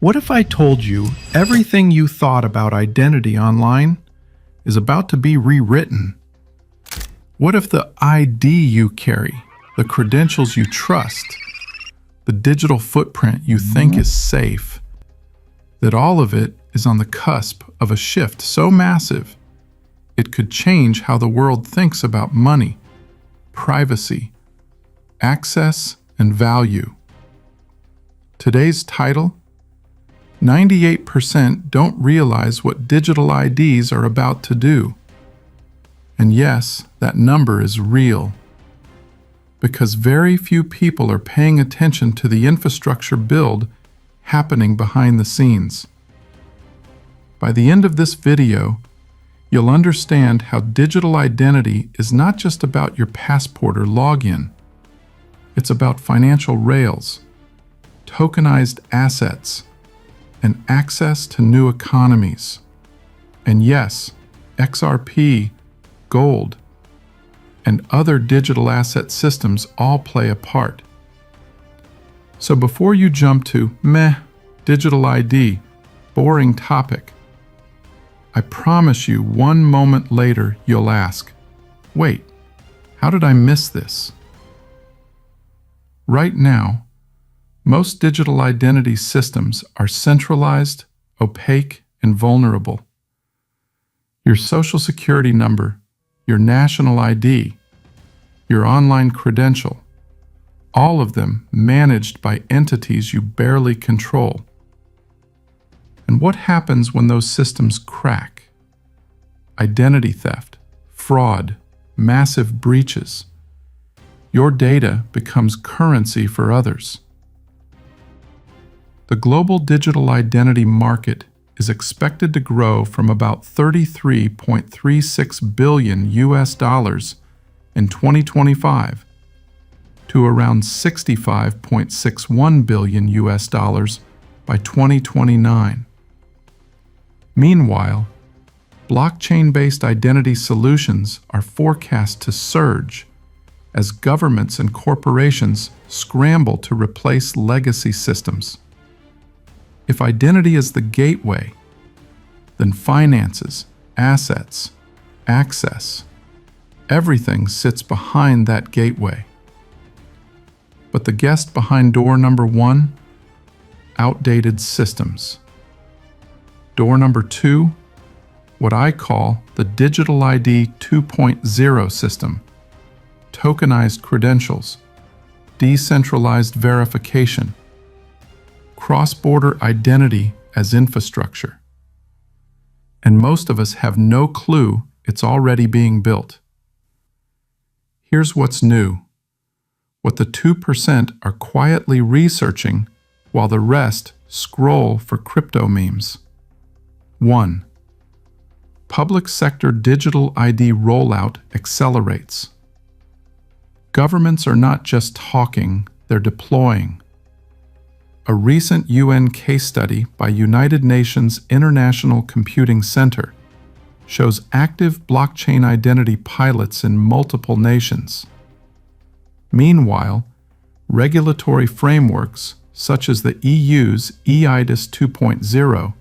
What if I told you everything you thought about identity online is about to be rewritten? What if the ID you carry, the credentials you trust, the digital footprint you think is safe, that all of it is on the cusp of a shift so massive it could change how the world thinks about money, privacy, access, and value? Today's title: 98% don't realize what digital IDs are about to do. And yes, that number is real, because very few people are paying attention to the infrastructure build happening behind the scenes. By the end of this video, you'll understand how digital identity is not just about your passport or login. It's about financial rails, tokenized assets, and access to new economies. And yes, XRP, gold, and other digital asset systems all play a part. So before you jump to, digital ID, boring topic, I promise you 1 moment later you'll ask, wait, how did I miss this? Right now, most digital identity systems are centralized, opaque, and vulnerable. Your social security number, your national ID, your online credential, all of them managed by entities you barely control. And what happens when those systems crack? Identity theft, fraud, massive breaches. Your data becomes currency for others. The global digital identity market is expected to grow from about $33.36 billion in 2025 to around $65.61 billion by 2029. Meanwhile, blockchain-based identity solutions are forecast to surge as governments and corporations scramble to replace legacy systems. If identity is the gateway, then finances, assets, access, everything sits behind that gateway. But the guest behind door number 1? Outdated systems. Door number 2? What I call the Digital ID 2.0 system. Tokenized credentials, decentralized verification, cross-border identity as infrastructure. And most of us have no clue it's already being built. Here's what's new. What the 2% are quietly researching while the rest scroll for crypto memes. 1. Public sector digital ID rollout accelerates. Governments are not just talking, they're deploying. A recent UN case study by United Nations International Computing Center shows active blockchain identity pilots in multiple nations. Meanwhile, regulatory frameworks, such as the EU's eIDAS 2.0,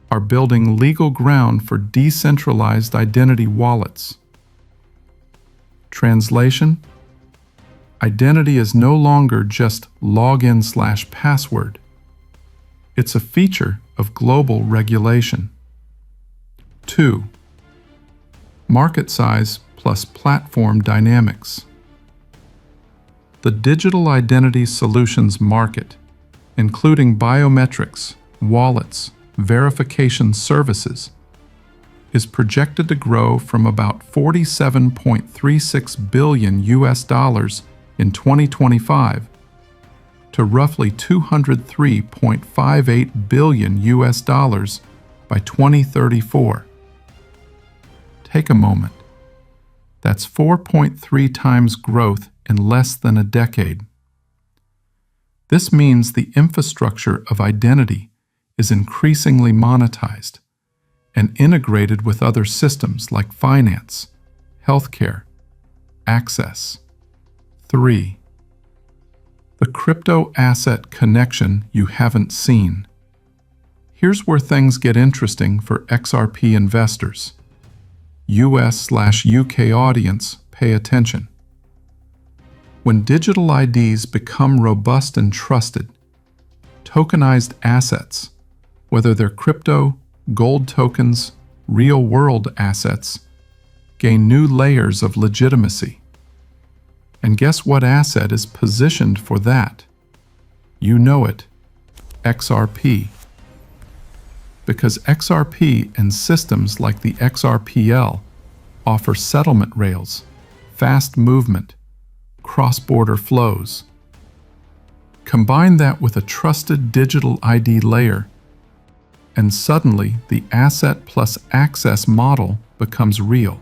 are building legal ground for decentralized identity wallets. Translation: identity is no longer just login/password. It's a feature of global regulation. 2. Market size plus platform dynamics. The digital identity solutions market, including biometrics, wallets, verification services, is projected to grow from about $47.36 billion in 2025 to roughly $203.58 billion by 2034. Take a moment. That's 4.3 times growth in less than a decade. This means the infrastructure of identity is increasingly monetized and integrated with other systems like finance, healthcare, access. 3. The crypto asset connection you haven't seen. Here's where things get interesting for XRP investors. US/UK audience, pay attention. When digital IDs become robust and trusted, tokenized assets, whether they're crypto, gold tokens, real-world assets, gain new layers of legitimacy. And guess what asset is positioned for that? You know it, XRP. Because XRP and systems like the XRPL offer settlement rails, fast movement, cross-border flows. Combine that with a trusted digital ID layer, and suddenly the asset plus access model becomes real.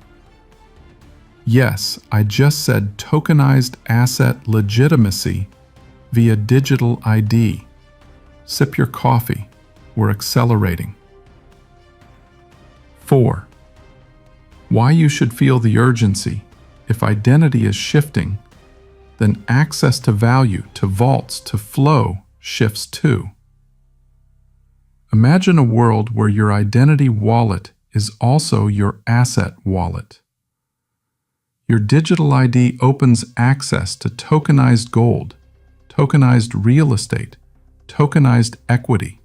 Yes, I just said tokenized asset legitimacy via digital ID. Sip your coffee. We're accelerating. 4. Why you should feel the urgency. If identity is shifting, then access to value, to vaults, to flow shifts too. Imagine a world where your identity wallet is also your asset wallet. Your digital ID opens access to tokenized gold, tokenized real estate, tokenized equity,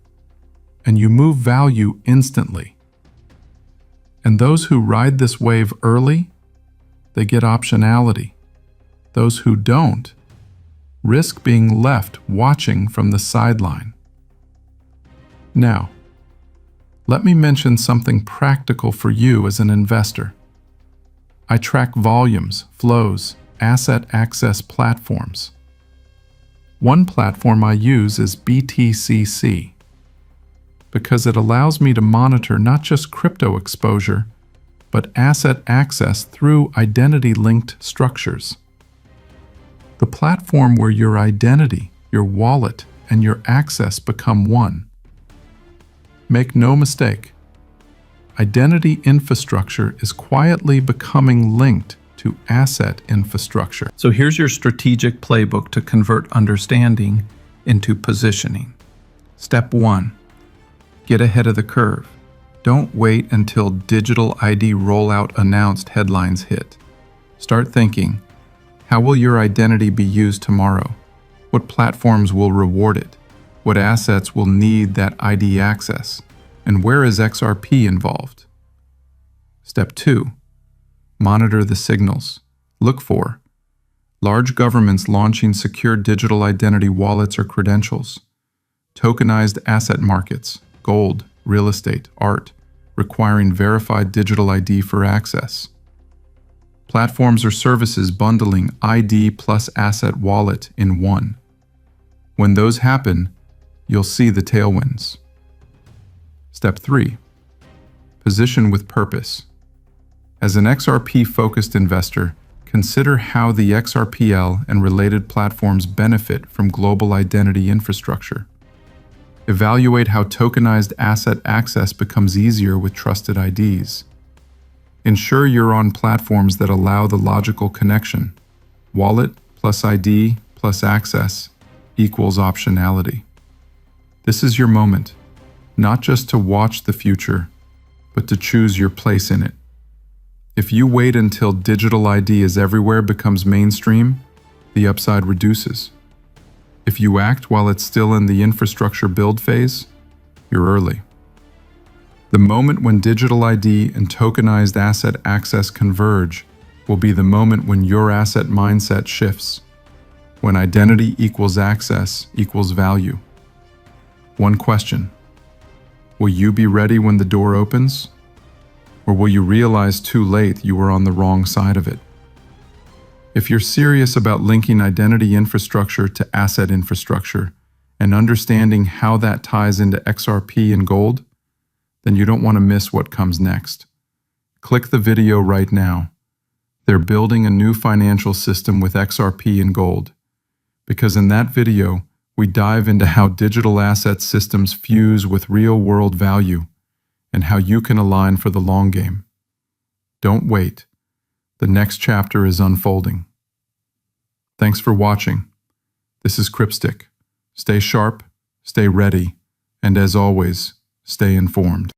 and you move value instantly. And those who ride this wave early, they get optionality. Those who don't risk being left watching from the sideline. Now, let me mention something practical for you as an investor. I track volumes, flows, asset access platforms. One platform I use is BTCC because it allows me to monitor not just crypto exposure, but asset access through identity-linked structures. The platform where your identity, your wallet, and your access become one. Make no mistake, identity infrastructure is quietly becoming linked to asset infrastructure. So here's your strategic playbook to convert understanding into positioning. Step 1, get ahead of the curve. Don't wait until digital ID rollout announced headlines hit. Start thinking, how will your identity be used tomorrow? What platforms will reward it? What assets will need that ID access? And where is XRP involved? Step 2, monitor the signals. Look for large governments launching secure digital identity wallets or credentials, tokenized asset markets, gold, real estate, art, requiring verified digital ID for access. Platforms or services bundling ID plus asset wallet in one. When those happen, you'll see the tailwinds. Step 3, position with purpose. As an XRP-focused investor, consider how the XRPL and related platforms benefit from global identity infrastructure. Evaluate how tokenized asset access becomes easier with trusted IDs. Ensure you're on platforms that allow the logical connection. Wallet plus ID plus access equals optionality. This is your moment, not just to watch the future, but to choose your place in it. If you wait until digital ID is everywhere becomes mainstream, the upside reduces. If you act while it's still in the infrastructure build phase, you're early. The moment when digital ID and tokenized asset access converge will be the moment when your asset mindset shifts, when identity equals access equals value. One question: will you be ready when the door opens? Or will you realize too late you were on the wrong side of it? If you're serious about linking identity infrastructure to asset infrastructure and understanding how that ties into XRP and gold, then you don't want to miss what comes next. Click the video right now. They're building a new financial system with XRP and gold. Because in that video, we dive into how digital asset systems fuse with real-world value and how you can align for the long game. Don't wait. The next chapter is unfolding. Thanks for watching. This is Crypstick. Stay sharp, stay ready, and as always, Stay informed.